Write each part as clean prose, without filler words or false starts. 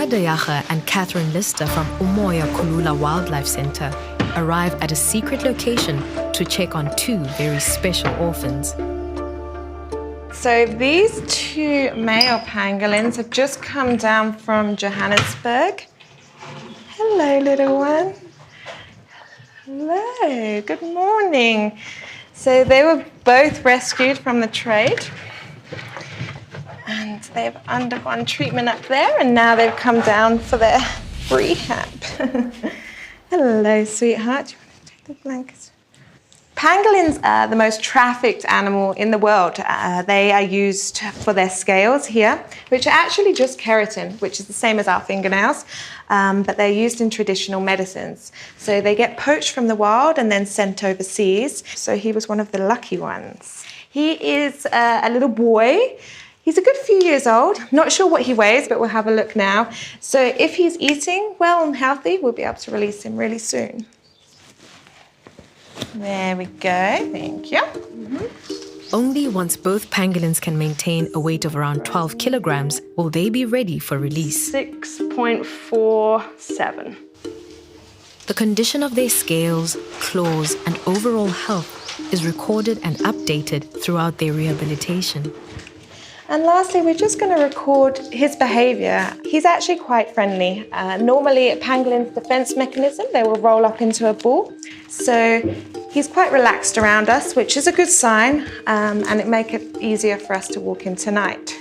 Emma Dayaga and Catherine Lister from Umoya Kulula Wildlife Center arrive at a secret location to check on two very special orphans. So these two male pangolins have just come down from Johannesburg. Hello, little one. Hello, good morning. So they were both rescued from the trade and they've undergone treatment up there and now they've come down for their rehab. Hello, sweetheart. Do you want to take the blankets? Pangolins are the most trafficked animal in the world. They are used for their scales here, which are actually just keratin, which is the same as our fingernails, but they're used in traditional medicines. So they get poached from the wild and then sent overseas. So he was one of the lucky ones. He is a little boy. He's a good few years old. Not sure what he weighs, but we'll have a look now. So if he's eating well and healthy, we'll be able to release him really soon. There we go, thank you. Only once both pangolins can maintain a weight of around 12 kilograms will they be ready for release. 6.47. The condition of their scales, claws, and overall health is recorded and updated throughout their rehabilitation. And lastly, we're just going to record his behaviour. He's actually quite friendly. Normally, a pangolin's defence mechanism, they will roll up into a ball. So he's quite relaxed around us, which is a good sign, and it makes it easier for us to walk him tonight.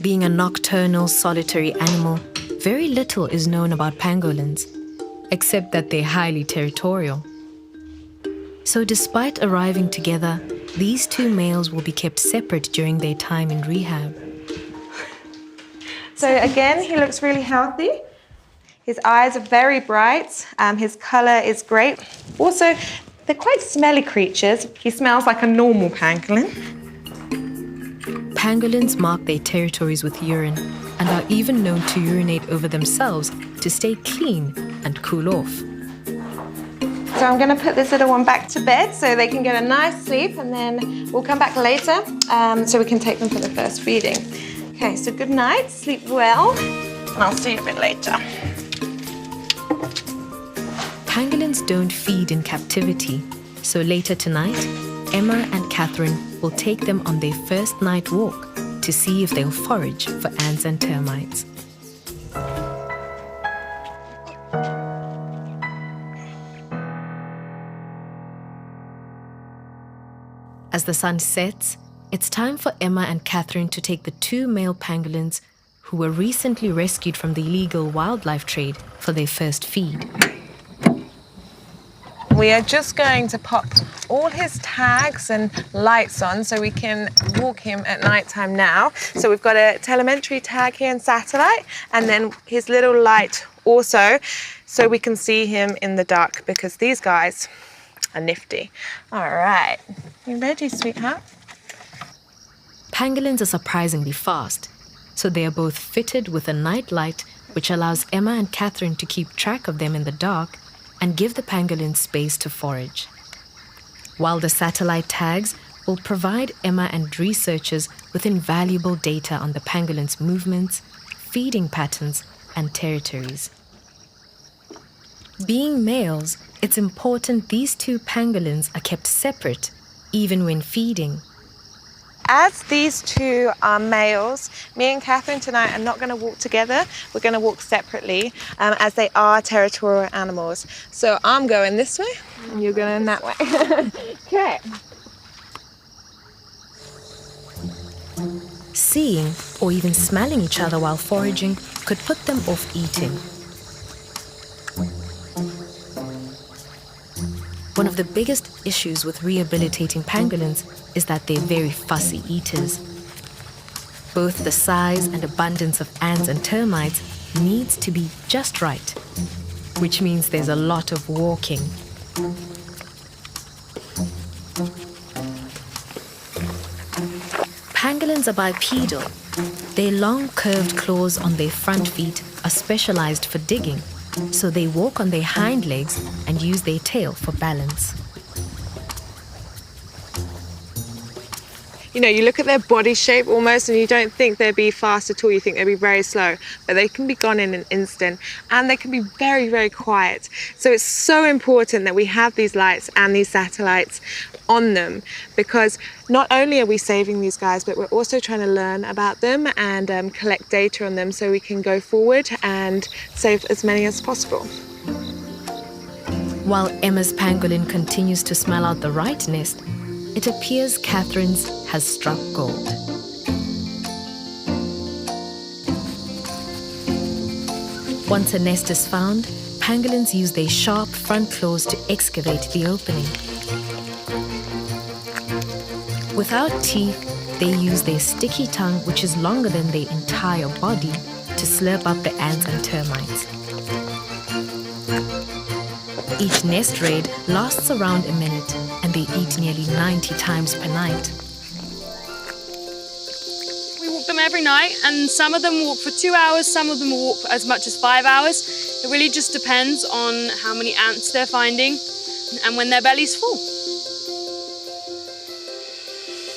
Being a nocturnal, solitary animal, very little is known about pangolins, except that they're highly territorial. So despite arriving together, these two males will be kept separate during their time in rehab. So again, he looks really healthy. His eyes are very bright. His colour is great. Also, they're quite smelly creatures. He smells like a normal pangolin. Pangolins mark their territories with urine and are even known to urinate over themselves to stay clean and cool off. So I'm going to put this little one back to bed so they can get a nice sleep, and then we'll come back later so we can take them for the first feeding. Okay, so good night, sleep well, and I'll see you a bit later. Pangolins don't feed in captivity, so later tonight, Emma and Catherine will take them on their first night walk to see if they'll forage for ants and termites. As the sun sets, it's time for Emma and Catherine to take the two male pangolins who were recently rescued from the illegal wildlife trade for their first feed. We are just going to pop all his tags and lights on so we can walk him at night time now. So we've got a telemetry tag here and satellite, and then his little light also, so we can see him in the dark, because these guys are nifty. All right, you ready, sweetheart? Pangolins are surprisingly fast, so they are both fitted with a night light which allows Emma and Catherine to keep track of them in the dark and give the pangolins space to forage. While the satellite tags will provide Emma and researchers with invaluable data on the pangolins' movements, feeding patterns, and territories. Being males, it's important these two pangolins are kept separate, even when feeding. As these two are males, me and Catherine tonight are not going to walk together. We're going to walk separately, as they are territorial animals. So I'm going this way, and you're going that way. Okay. Seeing or even smelling each other while foraging could put them off eating. One of the biggest issues with rehabilitating pangolins is that they're very fussy eaters. Both the size and abundance of ants and termites needs to be just right, which means there's a lot of walking. Pangolins are bipedal. Their long curved claws on their front feet are specialized for digging, so they walk on their hind legs and use their tail for balance. You know, you look at their body shape almost and you don't think they'd be fast at all. You think they'd be very slow, but they can be gone in an instant, and they can be very, very quiet. So it's so important that we have these lights and these satellites on them, because not only are we saving these guys, but we're also trying to learn about them and collect data on them so we can go forward and save as many as possible. While Emma's pangolin continues to smell out the right nest, it appears Catherine's has struck gold. Once a nest is found, pangolins use their sharp front claws to excavate the opening. Without teeth, they use their sticky tongue, which is longer than their entire body, to slurp up the ants and termites. Each nest raid lasts around a minute, and they eat nearly 90 times per night. We walk them every night, and some of them walk for 2 hours, some of them walk as much as 5 hours. It really just depends on how many ants they're finding and when their belly's full.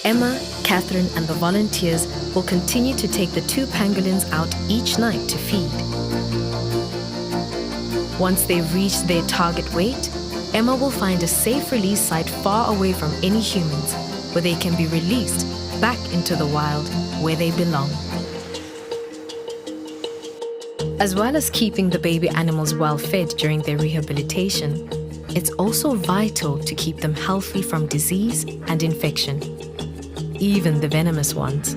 Emma, Catherine, and the volunteers will continue to take the 2 pangolins out each night to feed. Once they've reached their target weight, Emma will find a safe release site far away from any humans, where they can be released back into the wild where they belong. As well as keeping the baby animals well fed during their rehabilitation, it's also vital to keep them healthy from disease and infection, even the venomous ones.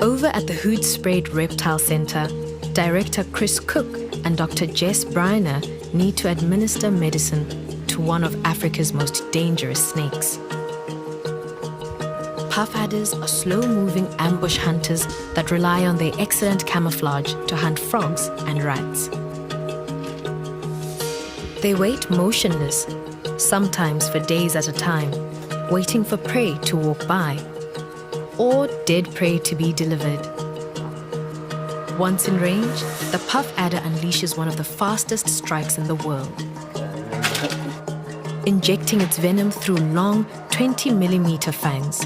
Over at the Hood Sprayed Reptile Center, Director Chris Cook and Dr. Jess Briner need to administer medicine to one of Africa's most dangerous snakes. Puff adders are slow-moving ambush hunters that rely on their excellent camouflage to hunt frogs and rats. They wait motionless, sometimes for days at a time, waiting for prey to walk by, or dead prey to be delivered. Once in range, the puff adder unleashes one of the fastest strikes in the world, injecting its venom through long 20mm fangs.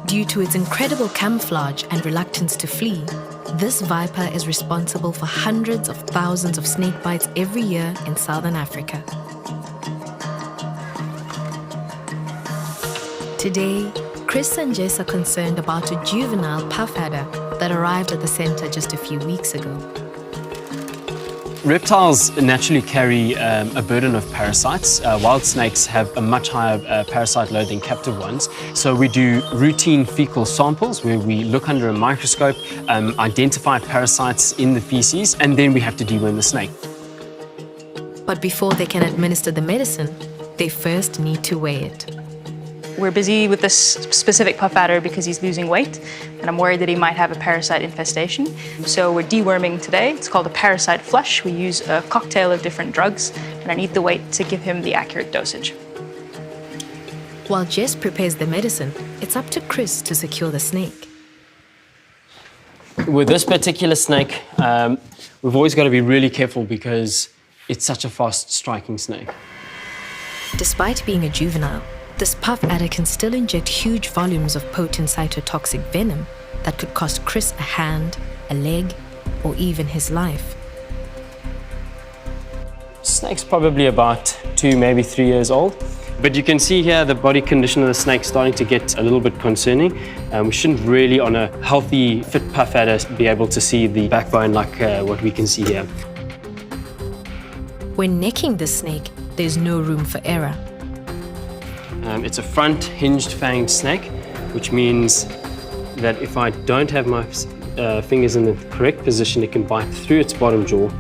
Due to its incredible camouflage and reluctance to flee, this viper is responsible for hundreds of thousands of snake bites every year in southern Africa. Today, Chris and Jess are concerned about a juvenile puff adder that arrived at the center just a few weeks ago. Reptiles naturally carry a burden of parasites. Wild snakes have a much higher parasite load than captive ones. So we do routine fecal samples where we look under a microscope, identify parasites in the feces, and then we have to deworm the snake. But before they can administer the medicine, they first need to weigh it. We're busy with this specific puff adder because he's losing weight, and I'm worried that he might have a parasite infestation. So we're deworming today. It's called a parasite flush. We use a cocktail of different drugs, and I need the weight to give him the accurate dosage. While Jess prepares the medicine, it's up to Chris to secure the snake. With this particular snake, we've always got to be really careful because it's such a fast-striking snake. Despite being a juvenile, this puff adder can still inject huge volumes of potent cytotoxic venom that could cost Chris a hand, a leg, or even his life. Snake's probably about 2, maybe 3 years old. But you can see here the body condition of the snake starting to get a little bit concerning. We shouldn't really, on a healthy, fit puff adder, be able to see the backbone like what we can see here. When necking the snake, there's no room for error. It's a front hinged fanged snake, which means that if I don't have my fingers in the correct position, it can bite through its bottom jaw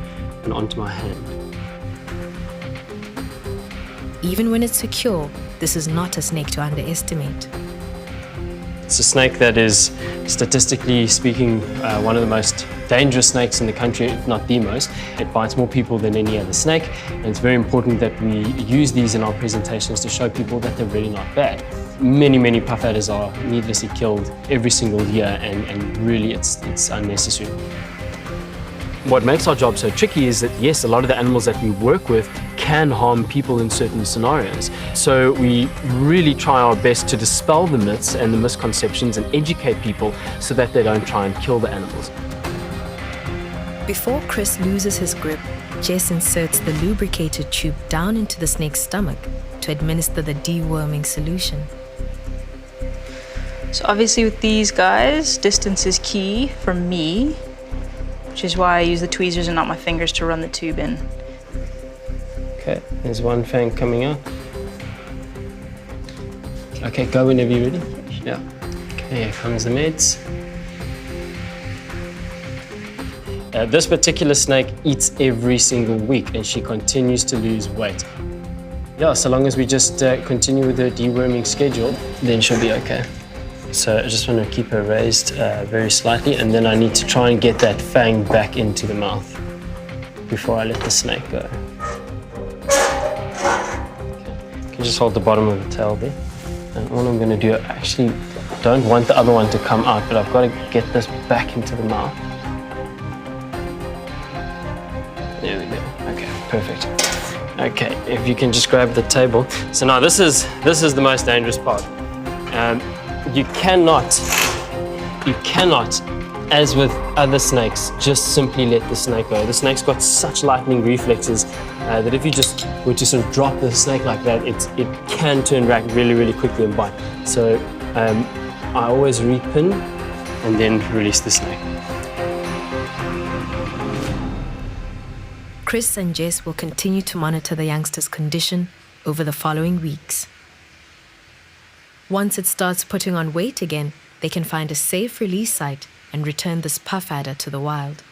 and onto my hand. Even when it's secure, this is not a snake to underestimate. It's a snake that is, statistically speaking, one of the most dangerous snakes in the country, if not the most. It bites more people than any other snake, and it's very important that we use these in our presentations to show people that they're really not bad. Many puff adders are needlessly killed every single year, and really it's unnecessary. what makes our job so tricky is that, yes, a lot of the animals that we work with can harm people in certain scenarios. So we really try our best to dispel the myths and the misconceptions and educate people so that they don't try and kill the animals. Before Chris loses his grip, Jess inserts the lubricated tube down into the snake's stomach to administer the deworming solution. So obviously with these guys, distance is key for me, which is why I use the tweezers and not my fingers to run the tube in. Okay, there's one fang coming out. Okay, go whenever you're ready. Yeah. Okay, here comes the meds. This particular snake eats every single week and she continues to lose weight. Yeah, so long as we just continue with her deworming schedule, then she'll be okay. So I just want to keep her raised very slightly, and then I need to try and get that fang back into the mouth before I let the snake go. Okay. You can just hold the bottom of the tail there. And all I'm going to do, I actually don't want the other one to come out, but I've got to get this back into the mouth. There we go. Okay, perfect. Okay, if you can just grab the table. So now this is the most dangerous part. You cannot, as with other snakes, just simply let the snake go. The snake's got such lightning reflexes that if you just were to sort of drop the snake like that, it can turn back really, really quickly and bite. So I always repin and then release the snake. Chris and Jess will continue to monitor the youngster's condition over the following weeks. Once it starts putting on weight again, they can find a safe release site and return this puff adder to the wild.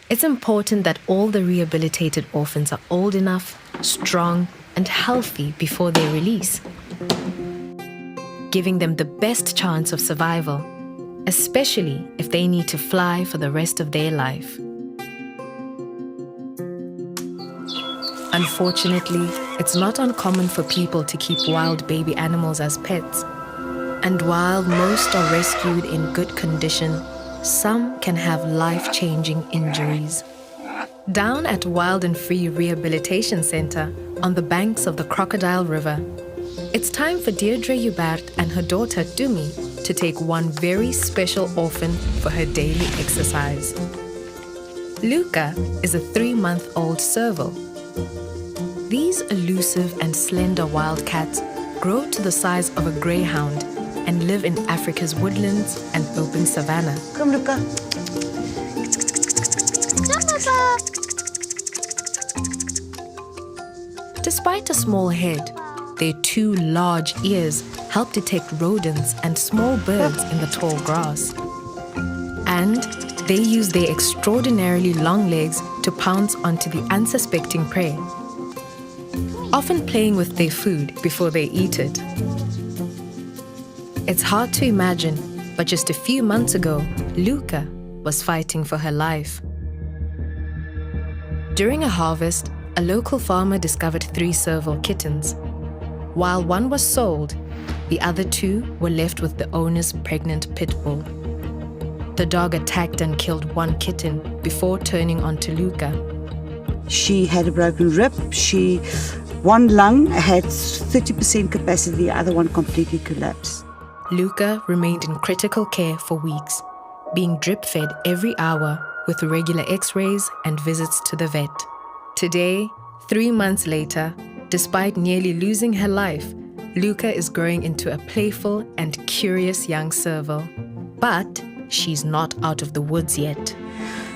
It's important that all the rehabilitated orphans are old enough, strong, and healthy before they release, giving them the best chance of survival, especially if they need to fly for the rest of their life. Unfortunately, it's not uncommon for people to keep wild baby animals as pets. And while most are rescued in good condition, some can have life-changing injuries. Down at Wild and Free Rehabilitation Center on the banks of the Crocodile River, it's time for Deirdre Hubert and her daughter Dumi to take one very special orphan for her daily exercise. Luca is a 3-month-old serval. These elusive and slender wildcats grow to the size of a greyhound and live in Africa's woodlands and open savanna. Come, Luca. Despite a small head, their 2 large ears help detect rodents and small birds in the tall grass. And they use their extraordinarily long legs to pounce onto the unsuspecting prey, often playing with their food before they eat it. It's hard to imagine, but just a few months ago, Luca was fighting for her life. During a harvest, a local farmer discovered 3 serval kittens. While one was sold, the other 2 were left with the owner's pregnant pit bull. The dog attacked and killed one kitten before turning onto Luca. She had a broken rib. One lung had 30% capacity, the other one completely collapsed. Luca remained in critical care for weeks, being drip-fed every hour with regular x-rays and visits to the vet. Today, 3 months later, despite nearly losing her life, Luca is growing into a playful and curious young serval. But she's not out of the woods yet.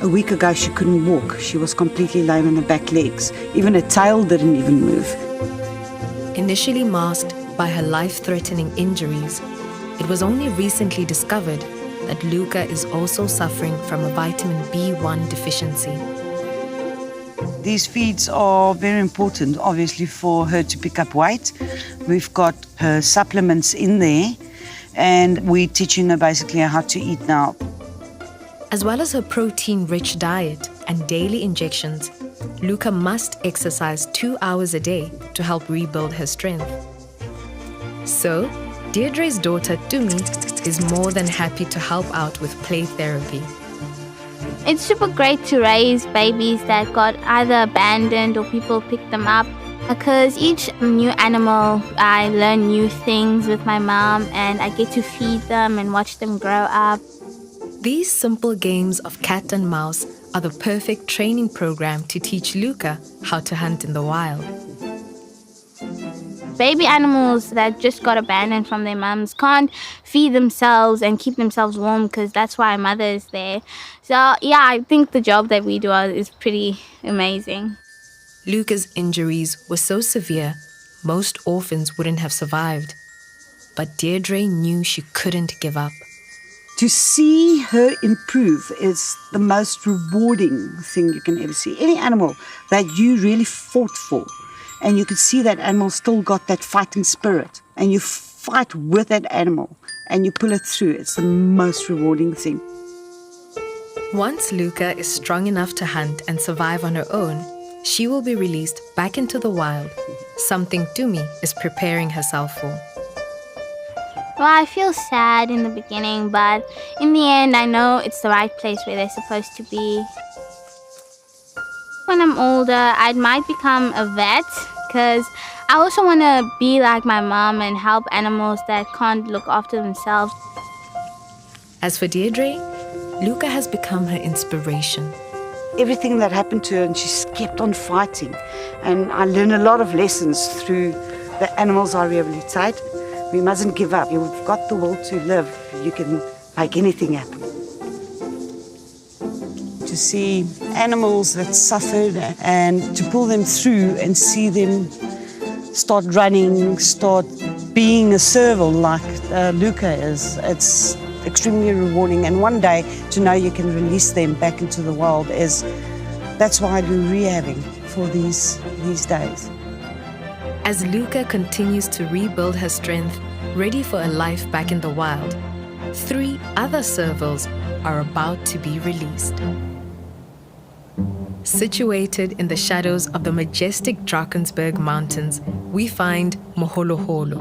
A week ago, she couldn't walk. She was completely lame on her back legs. Even her tail didn't even move. Initially masked by her life-threatening injuries, it was only recently discovered that Luca is also suffering from a vitamin B1 deficiency. These feeds are very important, obviously, for her to pick up weight. We've got her supplements in there, and we're teaching her basically how to eat now. As well as her protein-rich diet and daily injections, Luca must exercise 2 hours a day to help rebuild her strength. So, Deirdre's daughter, Dumi, is more than happy to help out with play therapy. It's super great to raise babies that got either abandoned or people picked them up. Because each new animal, I learn new things with my mom and I get to feed them and watch them grow up. These simple games of cat and mouse are the perfect training program to teach Luca how to hunt in the wild. Baby animals that just got abandoned from their mums can't feed themselves and keep themselves warm because that's why a mother is there. So yeah, I think the job that we do is pretty amazing. Luca's injuries were so severe, most orphans wouldn't have survived. But Deirdre knew she couldn't give up. To see her improve is the most rewarding thing you can ever see. Any animal that you really fought for, and you could see that animal still got that fighting spirit, and you fight with that animal, and you pull it through, it's the most rewarding thing. Once Luca is strong enough to hunt and survive on her own, she will be released back into the wild, something Tumi is preparing herself for. Well, I feel sad in the beginning, but in the end, I know it's the right place where they're supposed to be. When I'm older, I might become a vet because I also want to be like my mom and help animals that can't look after themselves. As for Deirdre, Luca has become her inspiration. Everything that happened to her, and she kept on fighting. And I learned a lot of lessons through the animals I rehabilitate. We mustn't give up. You've got the will to live. You can make anything happen. To see animals that suffered and to pull them through and see them start running, start being a serval like Luca is, it's extremely rewarding. And one day to know you can release them back into the wild that's why I do rehabbing for these days. As Luca continues to rebuild her strength, ready for a life back in the wild, 3 other servals are about to be released. Situated in the shadows of the majestic Drakensberg Mountains, we find Moholoholo.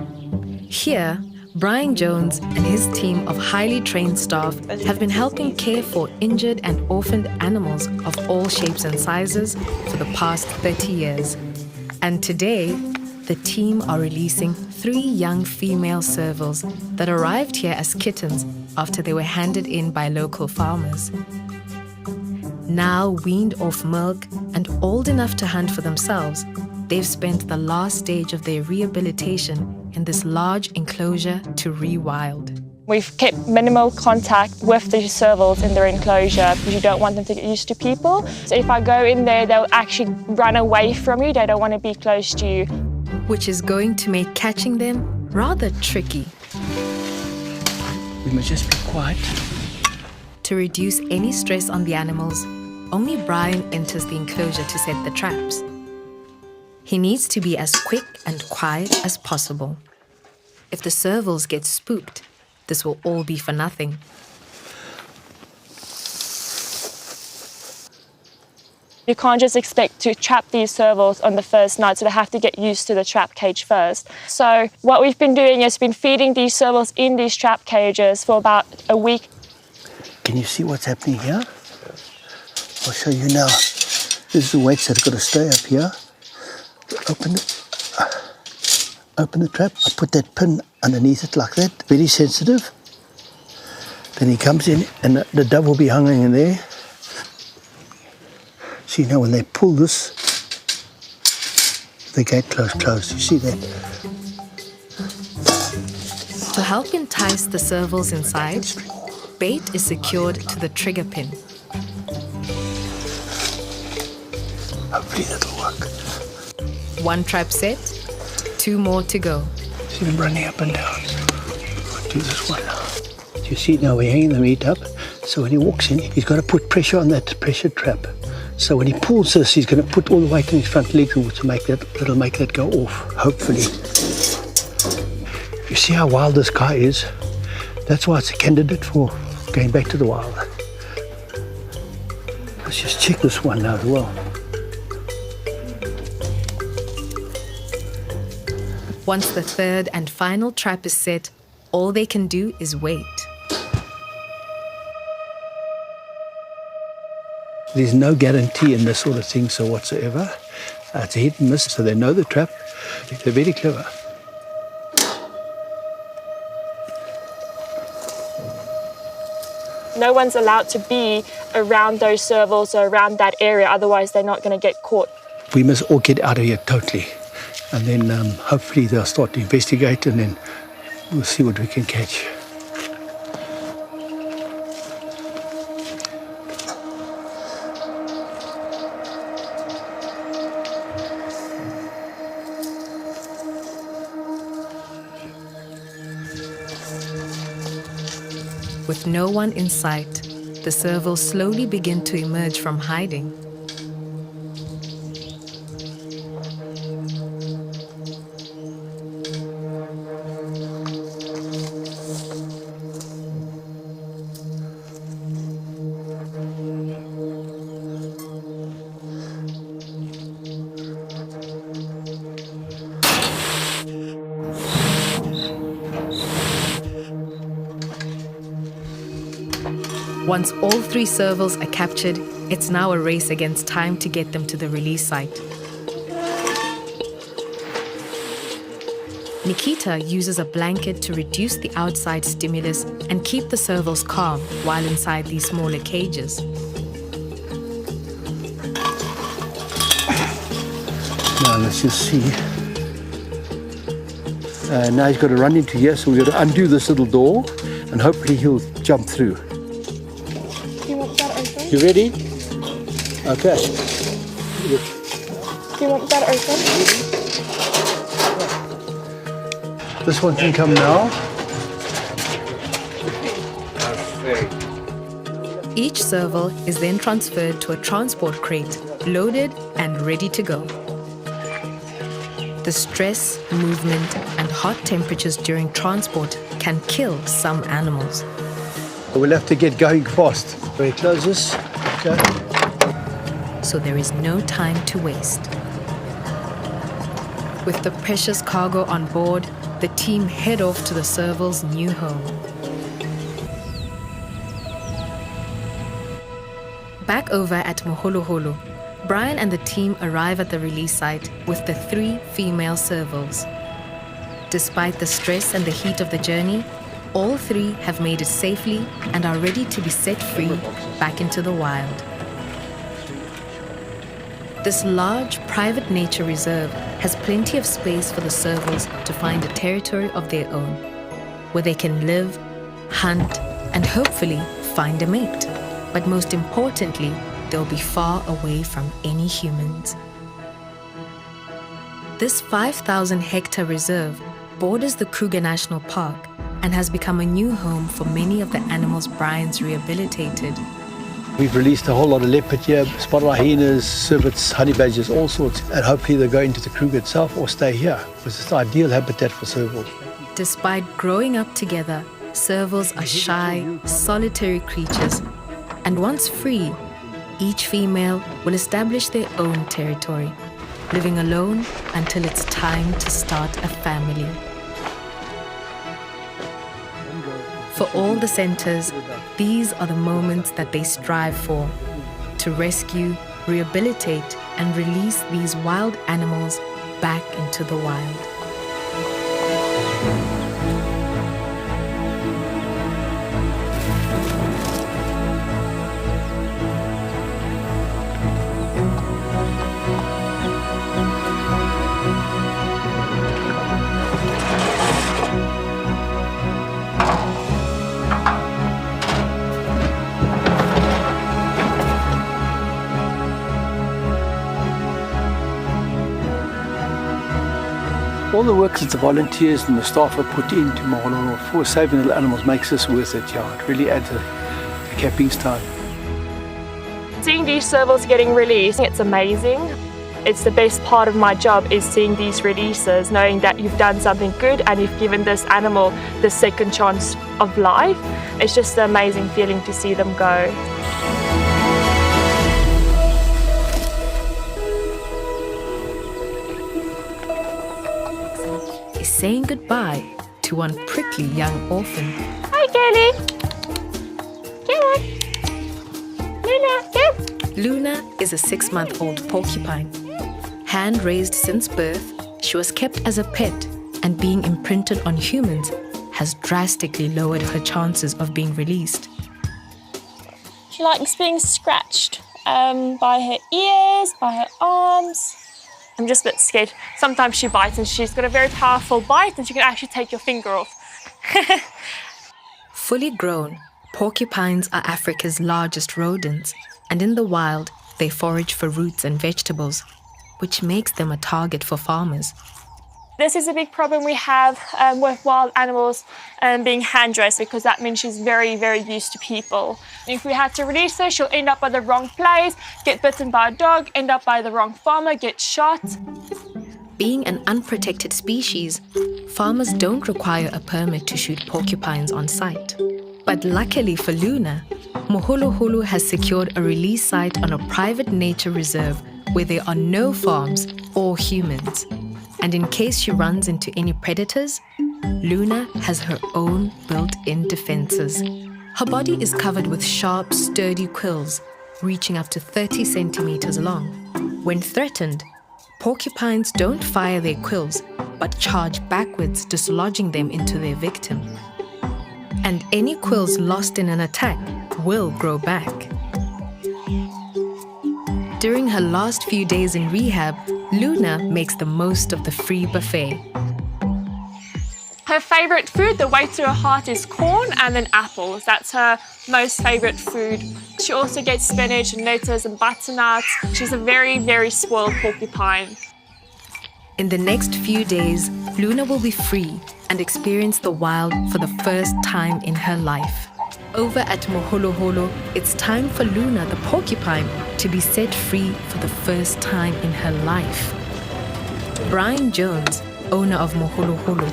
Here, Brian Jones and his team of highly trained staff have been helping care for injured and orphaned animals of all shapes and sizes for the past 30 years. And today, the team are releasing 3 young female servals that arrived here as kittens after they were handed in by local farmers. Now weaned off milk and old enough to hunt for themselves, they've spent the last stage of their rehabilitation in this large enclosure to rewild. We've kept minimal contact with the servals in their enclosure because you don't want them to get used to people. So if I go in there, they'll actually run away from you. They don't want to be close to you. Which is going to make catching them rather tricky. We must just be quiet. To reduce any stress on the animals, only Brian enters the enclosure to set the traps. He needs to be as quick and quiet as possible. If the servals get spooked, this will all be for nothing. You can't just expect to trap these servals on the first night, so they have to get used to the trap cage first. So what we've been doing is been feeding these servals in these trap cages for about a week. Can you see what's happening here? I'll show you now. This is the weights that have got to stay up here. Open the trap. I put that pin underneath it like that, very sensitive. Then he comes in and the dove will be hanging in there. See now when they pull this, the gate closed. You see that? To help entice the servals inside, bait is secured to the trigger pin. Hopefully that'll work. 1 trap set, 2 more to go. See them running up and down. I'll do this one now. You see now we're hanging the meat up, so when he walks in, he's got to put pressure on that pressure trap. So when he pulls this, he's going to put all the weight in his front legs to make that, it'll make that go off, hopefully. You see how wild this guy is? That's why it's a candidate for going back to the wild. Let's just check this one now as well. Once the 3rd and final trap is set, all they can do is wait. There's no guarantee in this sort of thing so whatsoever. It's a hit and miss, so they know the trap. They're very clever. No one's allowed to be around those servals or around that area, otherwise they're not going to get caught. We must all get out of here totally. And then hopefully they'll start to investigate and then we'll see what we can catch. With no one in sight, the servals slowly begin to emerge from hiding. Once all 3 servals are captured, it's now a race against time to get them to the release site. Nikita uses a blanket to reduce the outside stimulus and keep the servals calm while inside these smaller cages. Now let's just see. Now he's got to run into here, so we've got to undo this little door and hopefully he'll jump through. You ready? Okay. Do you want that open? This one can come now. Each serval is then transferred to a transport crate, loaded and ready to go. The stress, movement, and hot temperatures during transport can kill some animals. We'll have to get going fast. Very close this. Okay. So there is no time to waste. With the precious cargo on board, the team head off to the serval's new home. Back over at Moholoholo, Brian and the team arrive at the release site with the 3 female servals. Despite the stress and the heat of the journey, all 3 have made it safely and are ready to be set free back into the wild. This large private nature reserve has plenty of space for the servals to find a territory of their own, where they can live, hunt, and hopefully find a mate. But most importantly, they'll be far away from any humans. This 5,000-hectare reserve borders the Kruger National Park and has become a new home for many of the animals Brian's rehabilitated. We've released a whole lot of leopard here, spotted hyenas, civets, honey badgers, all sorts. And hopefully they'll go into the Kruger itself or stay here, because it's the ideal habitat for servals. Despite growing up together, servals are shy, solitary creatures, and once free, each female will establish their own territory, living alone until it's time to start a family. For all the centers, these are the moments that they strive for, to rescue, rehabilitate, and release these wild animals back into the wild. All the work that the volunteers and the staff have put into Moholoholo for saving little animals makes this worth it. Yeah, it really adds a capping stone. Seeing these servals getting released, it's amazing. It's the best part of my job is seeing these releases, knowing that you've done something good and you've given this animal the second chance of life. It's just an amazing feeling to see them go. Is saying goodbye to one prickly young orphan. Hi, Kelly. Come on. Luna, come. Luna is a 6-month-old porcupine. Hand-raised since birth, she was kept as a pet, and being imprinted on humans has drastically lowered her chances of being released. She likes being scratched by her ears, by her arms. I'm just a bit scared. Sometimes she bites and she's got a very powerful bite and she can actually take your finger off. Fully grown, porcupines are Africa's largest rodents, and in the wild, they forage for roots and vegetables, which makes them a target for farmers. This is a big problem we have with wild animals being hand-raised, because that means she's very, very used to people. If we had to release her, she'll end up at the wrong place, get bitten by a dog, end up by the wrong farmer, get shot. Being an unprotected species, farmers don't require a permit to shoot porcupines on site. But luckily for Luna, Moholoholo has secured a release site on a private nature reserve where there are no farms or humans. And in case she runs into any predators, Luna has her own built-in defenses. Her body is covered with sharp, sturdy quills, reaching up to 30 centimeters long. When threatened, porcupines don't fire their quills, but charge backwards, dislodging them into their victim. And any quills lost in an attack will grow back. During her last few days in rehab, Luna makes the most of the free buffet. Her favourite food, the way to her heart, is corn and then apples. That's her most favourite food. She also gets spinach and lettuce and butternuts. She's a very, very spoiled porcupine. In the next few days, Luna will be free and experience the wild for the first time in her life. Over at Moholoholo, it's time for Luna the porcupine to be set free for the first time in her life. Brian Jones, owner of Moholoholo,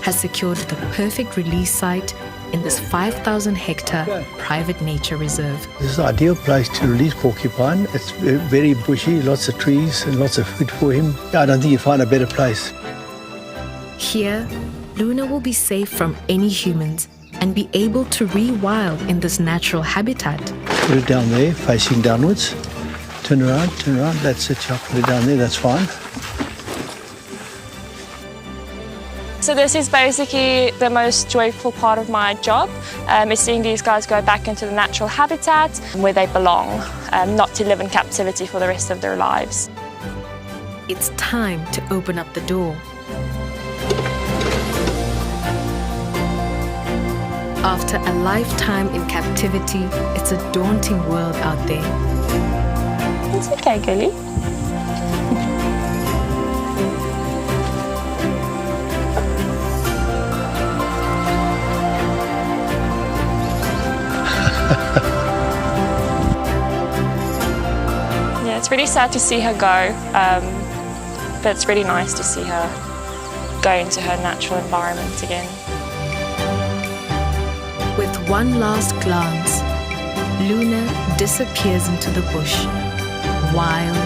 has secured the perfect release site in this 5,000-hectare private nature reserve. This is the ideal place to release porcupine. It's very bushy, lots of trees and lots of food for him. I don't think you find a better place. Here, Luna will be safe from any humans and be able to rewild in this natural habitat. Put it down there, facing downwards. Turn around, that's it. I'll put it down there, that's fine. So this is basically the most joyful part of my job, is seeing these guys go back into the natural habitat where they belong, not to live in captivity for the rest of their lives. It's time to open up the door. After a lifetime in captivity, it's a daunting world out there. It's okay, Gilly. Yeah, it's really sad to see her go, but it's really nice to see her go into her natural environment again. With one last glance, Luna disappears into the bush, wild